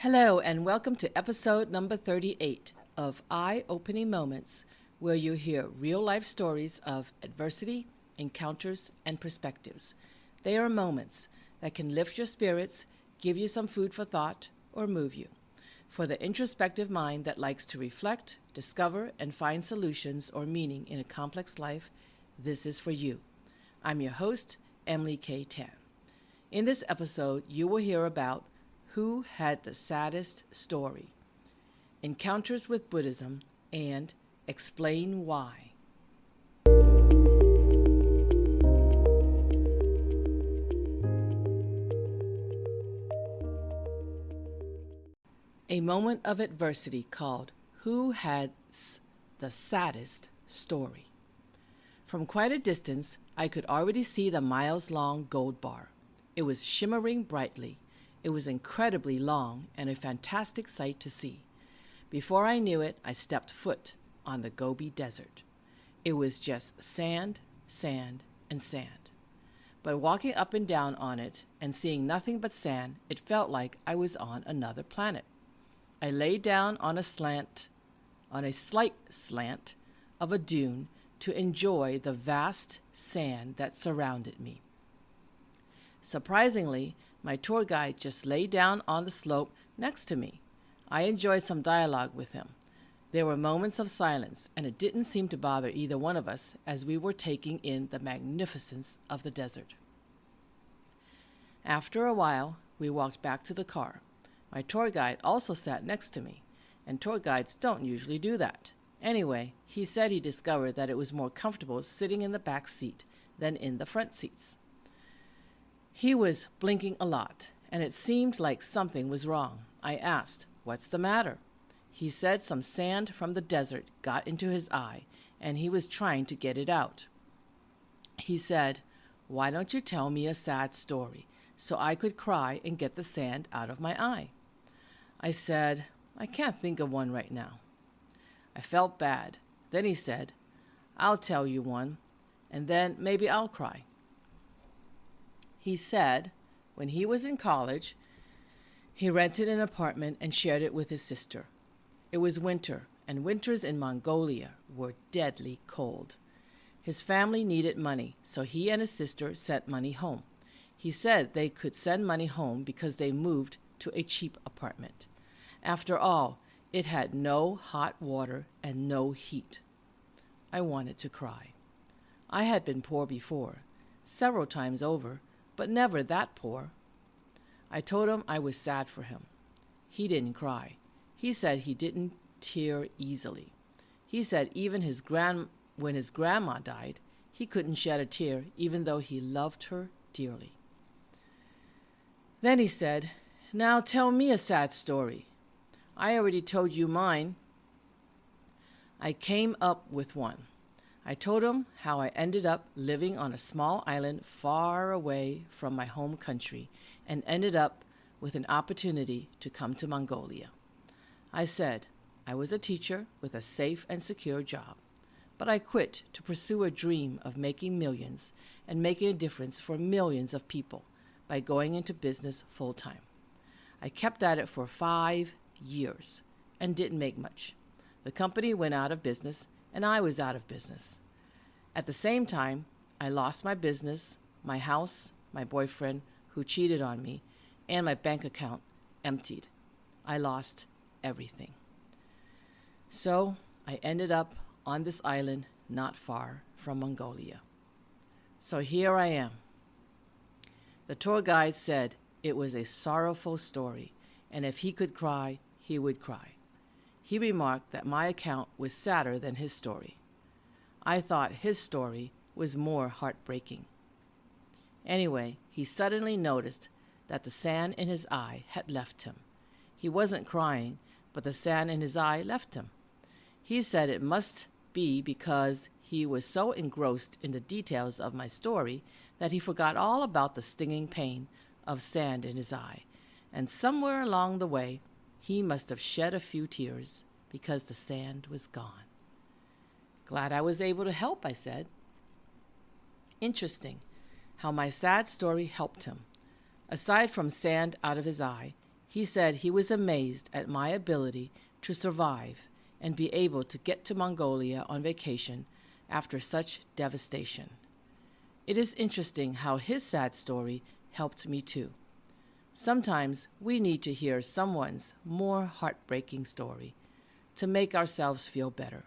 Hello, and welcome to episode number 38 of Eye-Opening Moments, where you hear real-life stories of adversity, encounters, and perspectives. They are moments that can lift your spirits, give you some food for thought, or move you. For the introspective mind that likes to reflect, discover, and find solutions or meaning in a complex life, this is for you. I'm your host, Emily K. Tan. In this episode, you will hear about Who Had the Saddest Story, Encounters with Buddhism, and Explain Why. A moment of adversity called Who Had the Saddest Story. From quite a distance, I could already see the miles-long gold bar. It was shimmering brightly. It was incredibly long and a fantastic sight to see. Before I knew it, I stepped foot on the Gobi Desert. It was just sand, sand, and sand. But walking up and down on it and seeing nothing but sand, it felt like I was on another planet. I lay down on a slight slant of a dune to enjoy the vast sand that surrounded me. Surprisingly, my tour guide just lay down on the slope next to me. I enjoyed some dialogue with him. There were moments of silence, and it didn't seem to bother either one of us as we were taking in the magnificence of the desert. After a while, we walked back to the car. My tour guide also sat next to me, and tour guides don't usually do that. Anyway, he said he discovered that it was more comfortable sitting in the back seat than in the front seats. He was blinking a lot, and it seemed like something was wrong. I asked, "What's the matter?" He said some sand from the desert got into his eye, and he was trying to get it out. He said, "Why don't you tell me a sad story so I could cry and get the sand out of my eye?" I said, "I can't think of one right now." I felt bad. Then he said, "I'll tell you one, and then maybe I'll cry." He said when he was in college, he rented an apartment and shared it with his sister. It was winter, and winters in Mongolia were deadly cold. His family needed money, so he and his sister sent money home. He said they could send money home because they moved to a cheap apartment. After all, it had no hot water and no heat. I wanted to cry. I had been poor before, several times over, but never that poor. I told him I was sad for him. He didn't cry. He said he didn't tear easily. He said even when his grandma died, he couldn't shed a tear even though he loved her dearly. Then he said, "Now tell me a sad story. I already told you mine." I came up with one. I told him how I ended up living on a small island far away from my home country and ended up with an opportunity to come to Mongolia. I said I was a teacher with a safe and secure job, but I quit to pursue a dream of making millions and making a difference for millions of people by going into business full-time. I kept at it for 5 years and didn't make much. The company went out of business and I was out of business. At the same time, I lost my business, my house, my boyfriend who cheated on me, and my bank account emptied. I lost everything. So I ended up on this island not far from Mongolia. So here I am. The tour guide said it was a sorrowful story, and if he could cry, he would cry. He remarked that my account was sadder than his story. I thought his story was more heartbreaking. Anyway, he suddenly noticed that the sand in his eye had left him. He wasn't crying, but the sand in his eye left him. He said it must be because he was so engrossed in the details of my story that he forgot all about the stinging pain of sand in his eye, and somewhere along the way, he must have shed a few tears because the sand was gone. "Glad I was able to help," I said. Interesting how my sad story helped him. Aside from sand out of his eye, He said he was amazed at my ability to survive and be able to get to Mongolia on vacation after such devastation. It is interesting how his sad story helped me too. Sometimes we need to hear someone's more heartbreaking story to make ourselves feel better.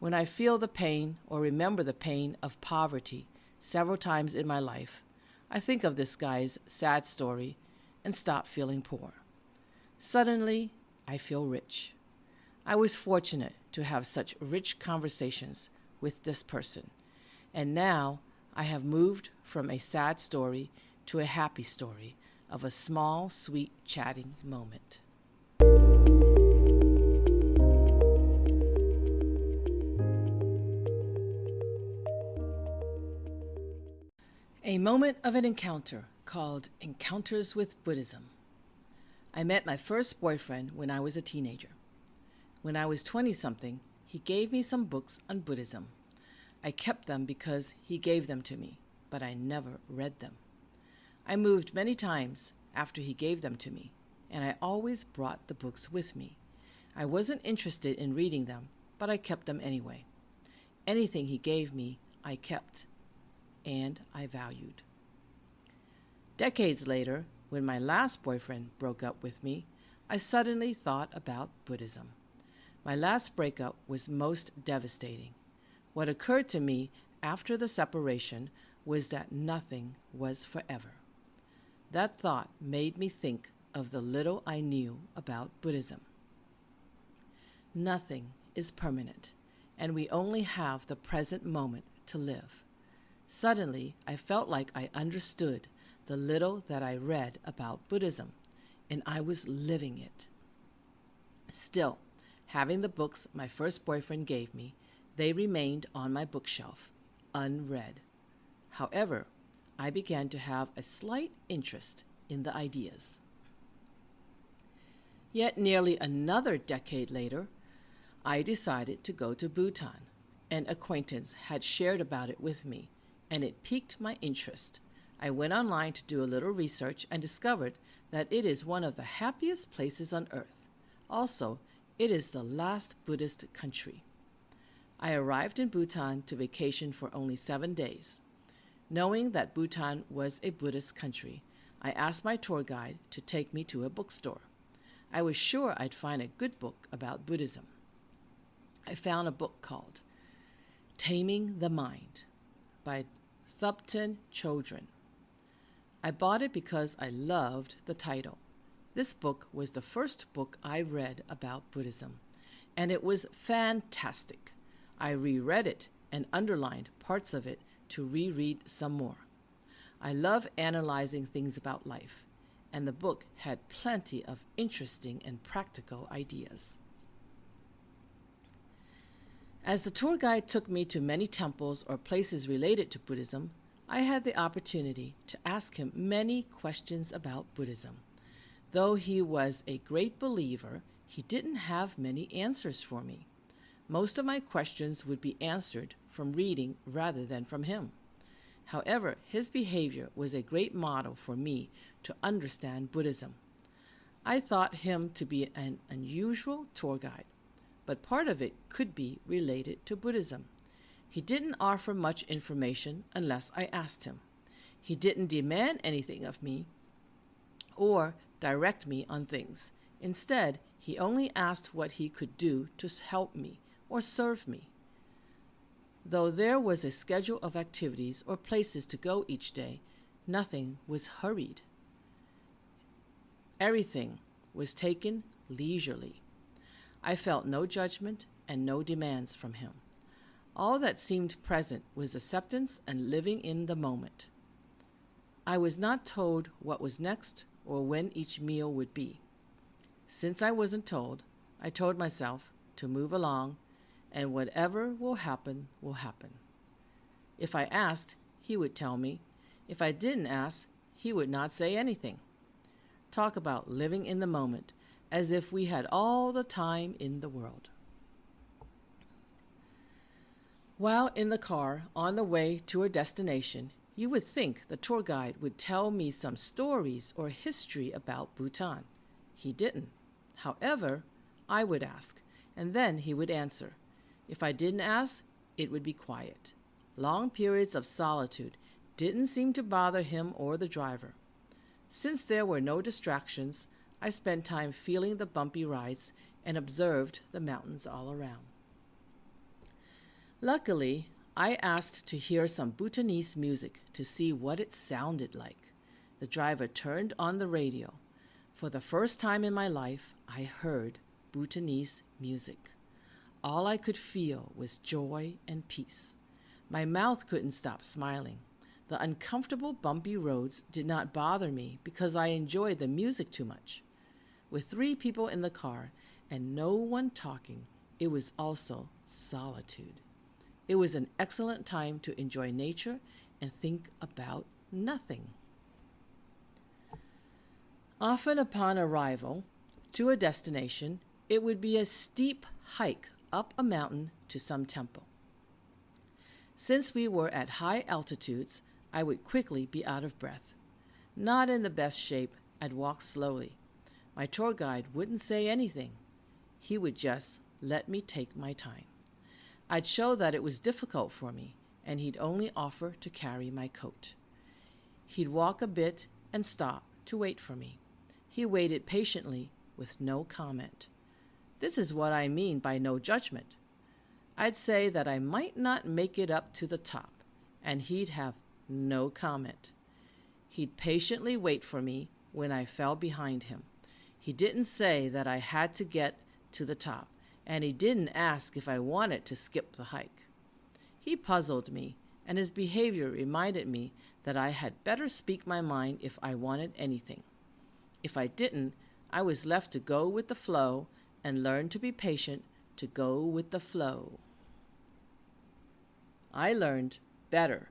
When I feel the pain or remember the pain of poverty several times in my life, I think of this guy's sad story and stop feeling poor. Suddenly, I feel rich. I was fortunate to have such rich conversations with this person, and now I have moved from a sad story to a happy story of a small, sweet chatting moment. A moment of an encounter called Encounters with Buddhism. I met my first boyfriend when I was a teenager. When I was 20-something, he gave me some books on Buddhism. I kept them because he gave them to me, but I never read them. I moved many times after he gave them to me, and I always brought the books with me. I wasn't interested in reading them, but I kept them anyway. Anything he gave me, I kept, and I valued. Decades later, when my last boyfriend broke up with me, I suddenly thought about Buddhism. My last breakup was most devastating. What occurred to me after the separation was that nothing was forever. That thought made me think of the little I knew about Buddhism. Nothing is permanent, and we only have the present moment to live. Suddenly, I felt like I understood the little that I read about Buddhism, and I was living it. Still, having the books my first boyfriend gave me, they remained on my bookshelf, unread. However, I began to have a slight interest in the ideas. Yet nearly another decade later, I decided to go to Bhutan. An acquaintance had shared about it with me, and it piqued my interest. I went online to do a little research and discovered that it is one of the happiest places on earth. Also, it is the last Buddhist country. I arrived in Bhutan to vacation for only 7 days. Knowing that Bhutan was a Buddhist country, I asked my tour guide to take me to a bookstore. I was sure I'd find a good book about Buddhism. I found a book called Taming the Mind by Thubten Chodron. I bought it because I loved the title. This book was the first book I read about Buddhism, and it was fantastic. I reread it and underlined parts of it to reread some more. I love analyzing things about life, and the book had plenty of interesting and practical ideas. As the tour guide took me to many temples or places related to Buddhism, I had the opportunity to ask him many questions about Buddhism. Though he was a great believer, he didn't have many answers for me. Most of my questions would be answered from reading rather than from him. However, his behavior was a great model for me to understand Buddhism. I thought him to be an unusual tour guide, but part of it could be related to Buddhism. He didn't offer much information unless I asked him. He didn't demand anything of me or direct me on things. Instead, he only asked what he could do to help me or serve me. Though there was a schedule of activities or places to go each day, nothing was hurried. Everything was taken leisurely. I felt no judgment and no demands from him. All that seemed present was acceptance and living in the moment. I was not told what was next or when each meal would be. Since I wasn't told, I told myself to move along, and whatever will happen, will happen. If I asked, he would tell me. If I didn't ask, he would not say anything. Talk about living in the moment, as if we had all the time in the world. While in the car on the way to our destination, you would think the tour guide would tell me some stories or history about Bhutan. He didn't. However, I would ask, and then he would answer. If I didn't ask, it would be quiet. Long periods of solitude didn't seem to bother him or the driver. Since there were no distractions, I spent time feeling the bumpy rides and observed the mountains all around. Luckily, I asked to hear some Bhutanese music to see what it sounded like. The driver turned on the radio. For the first time in my life, I heard Bhutanese music. All I could feel was joy and peace. My mouth couldn't stop smiling. The uncomfortable, bumpy roads did not bother me because I enjoyed the music too much. With 3 people in the car and no one talking, it was also solitude. It was an excellent time to enjoy nature and think about nothing. Often upon arrival to a destination, it would be a steep hike up a mountain to some temple. Since we were at high altitudes, I would quickly be out of breath. Not in the best shape, I'd walk slowly. My tour guide wouldn't say anything. He would just let me take my time. I'd show that it was difficult for me, and he'd only offer to carry my coat. He'd walk a bit and stop to wait for me. He waited patiently with no comment. This is what I mean by no judgment. I'd say that I might not make it up to the top, and he'd have no comment. He'd patiently wait for me when I fell behind him. He didn't say that I had to get to the top, and he didn't ask if I wanted to skip the hike. He puzzled me, and his behavior reminded me that I had better speak my mind if I wanted anything. If I didn't, I was left to go with the flow and learn to be patient to go with the flow. I learned better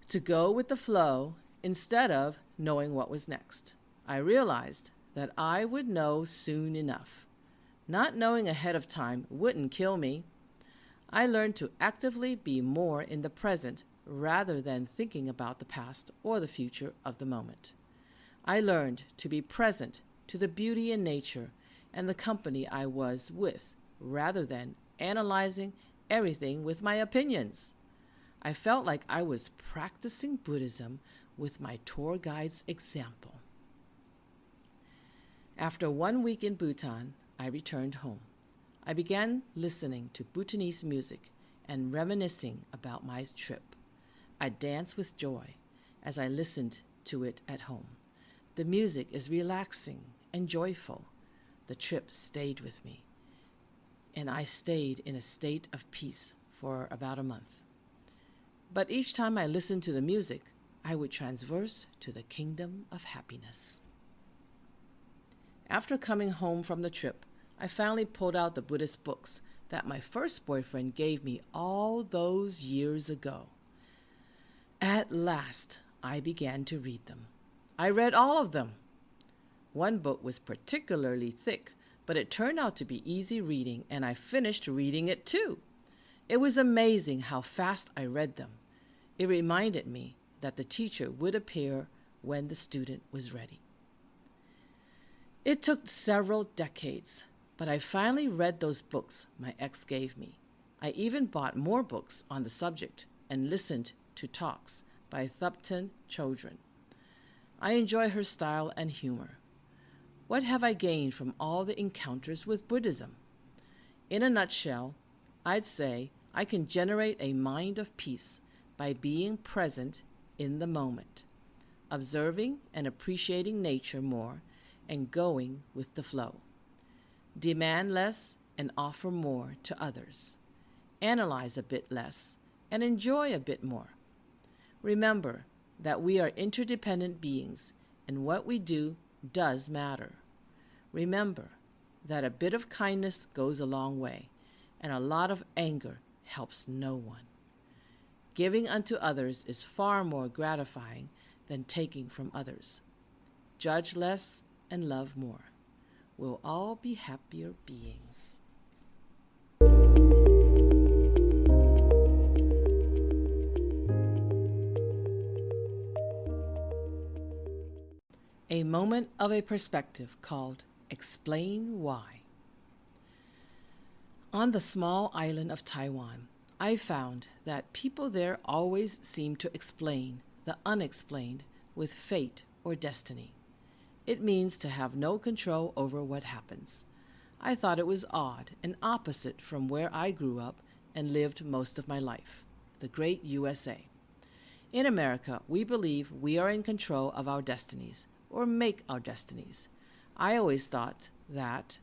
to go with the flow instead of knowing what was next. I realized that I would know soon enough. Not knowing ahead of time wouldn't kill me. I learned to actively be more in the present rather than thinking about the past or the future of the moment. I learned to be present to the beauty in nature and the company I was with rather than analyzing everything with my opinions. I felt like I was practicing Buddhism with my tour guide's example. After 1 week in Bhutan, I returned home. I began listening to Bhutanese music and reminiscing about my trip. I danced with joy as I listened to it at home. The music is relaxing and joyful. The trip stayed with me, and I stayed in a state of peace for about a month. But each time I listened to the music, I would transverse to the kingdom of happiness. After coming home from the trip, I finally pulled out the Buddhist books that my first boyfriend gave me all those years ago. At last, I began to read them. I read all of them. One book was particularly thick, but it turned out to be easy reading, and I finished reading it too. It was amazing how fast I read them. It reminded me that the teacher would appear when the student was ready. It took several decades, but I finally read those books my ex gave me. I even bought more books on the subject and listened to talks by Thupten Chodron. I enjoy her style and humor. What have I gained from all the encounters with Buddhism? In a nutshell, I'd say I can generate a mind of peace by being present in the moment, observing and appreciating nature more, and going with the flow. Demand less and offer more to others. Analyze a bit less and enjoy a bit more. Remember that we are interdependent beings, and what we do does matter. Remember that a bit of kindness goes a long way, and a lot of anger helps no one. Giving unto others is far more gratifying than taking from others. Judge less and love more. We'll all be happier beings. A moment of a perspective called Explain why. On the small island of Taiwan, I found that people there always seem to explain the unexplained with fate or destiny. It means to have no control over what happens. I thought it was odd and opposite from where I grew up and lived most of my life, the great USA. In America, we believe we are in control of our destinies, or make our destinies. I always thought that,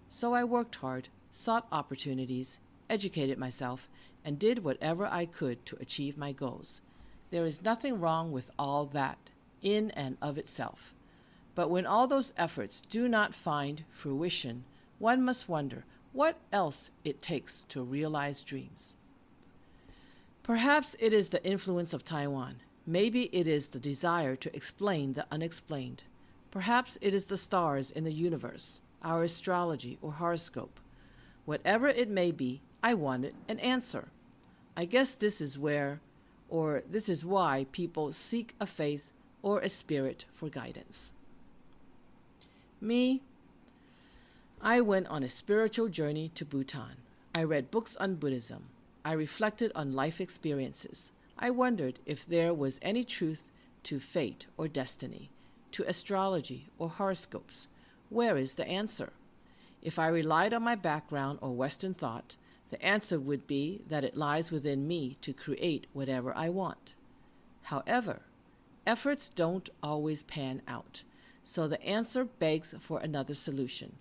so I worked hard, sought opportunities, educated myself, and did whatever I could to achieve my goals. There is nothing wrong with all that, in and of itself. But when all those efforts do not find fruition, one must wonder what else it takes to realize dreams. Perhaps it is the influence of Taiwan. Maybe it is the desire to explain the unexplained. Perhaps it is the stars in the universe, our astrology or horoscope. Whatever it may be, I wanted an answer. I guess this is why people seek a faith or a spirit for guidance. Me, I went on a spiritual journey to Bhutan. I read books on Buddhism. I reflected on life experiences. I wondered if there was any truth to fate or destiny, to astrology or horoscopes. Where is the answer? If I relied on my background or Western thought, the answer would be that it lies within me to create whatever I want. However, efforts don't always pan out, so the answer begs for another solution.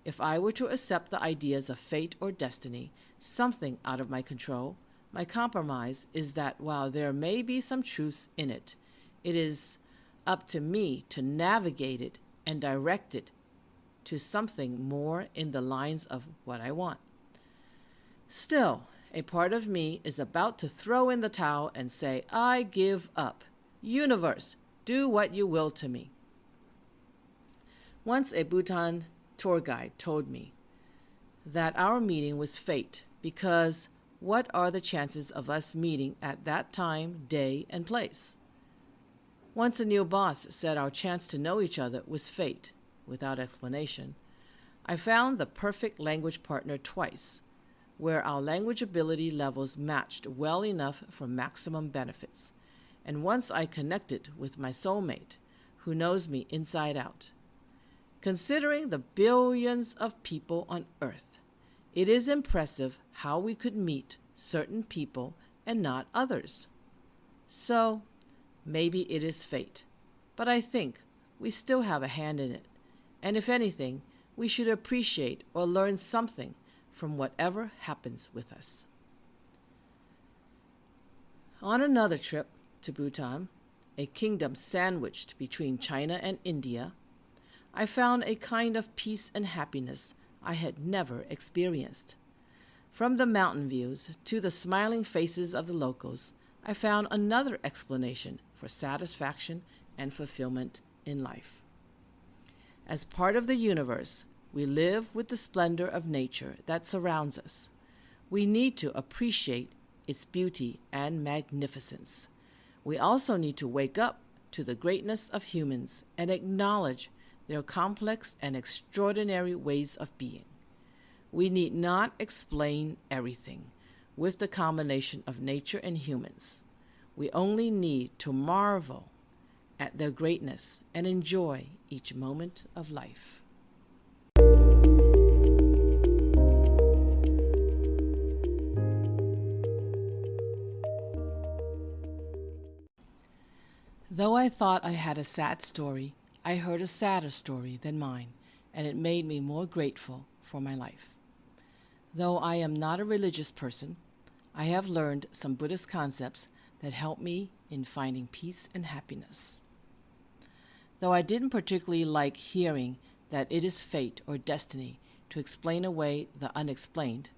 If I were to accept the ideas of fate or destiny, something out of my control, my compromise is that while there may be some truth in it, it is up to me to navigate it and direct it to something more in the lines of what I want. Still, a part of me is about to throw in the towel and say, I give up. Universe, do what you will to me. Once a Bhutan tour guide told me that our meeting was fate because what are the chances of us meeting at that time, day, and place? Once a new boss said our chance to know each other was fate, without explanation. I found the perfect language partner twice, where our language ability levels matched well enough for maximum benefits. And once I connected with my soulmate, who knows me inside out. Considering the billions of people on Earth, it is impressive how we could meet certain people and not others. So, maybe it is fate, but I think we still have a hand in it, and if anything, we should appreciate or learn something from whatever happens with us. On another trip to Bhutan, a kingdom sandwiched between China and India, I found a kind of peace and happiness I had never experienced. From the mountain views to the smiling faces of the locals, I found another explanation for satisfaction and fulfillment in life. As part of the universe, we live with the splendor of nature that surrounds us. We need to appreciate its beauty and magnificence. We also need to wake up to the greatness of humans and acknowledge their complex and extraordinary ways of being. We need not explain everything with the combination of nature and humans. We only need to marvel at their greatness and enjoy each moment of life. Though I thought I had a sad story, I heard a sadder story than mine, and it made me more grateful for my life. Though I am not a religious person, I have learned some Buddhist concepts that help me in finding peace and happiness. Though I didn't particularly like hearing that it is fate or destiny to explain away the unexplained,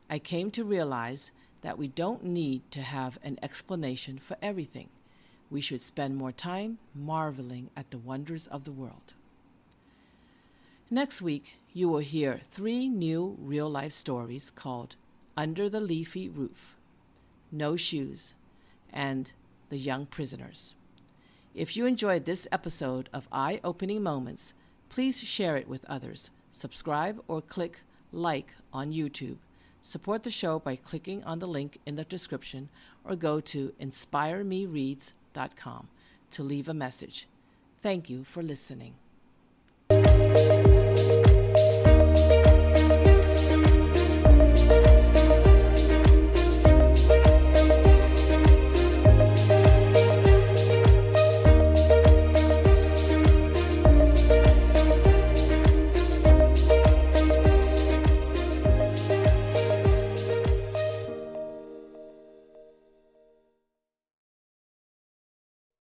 I came to realize that we don't need to have an explanation for everything. We should spend more time marveling at the wonders of the world. Next week, you will hear 3 new real-life stories called Under the Leafy Roof, No Shoes, and The Young Prisoners. If you enjoyed this episode of Eye-Opening Moments, Please share it with others. Subscribe or click like on YouTube. Support the show by clicking on the link in the description or go to inspiremereads.com to leave a message. Thank you for listening.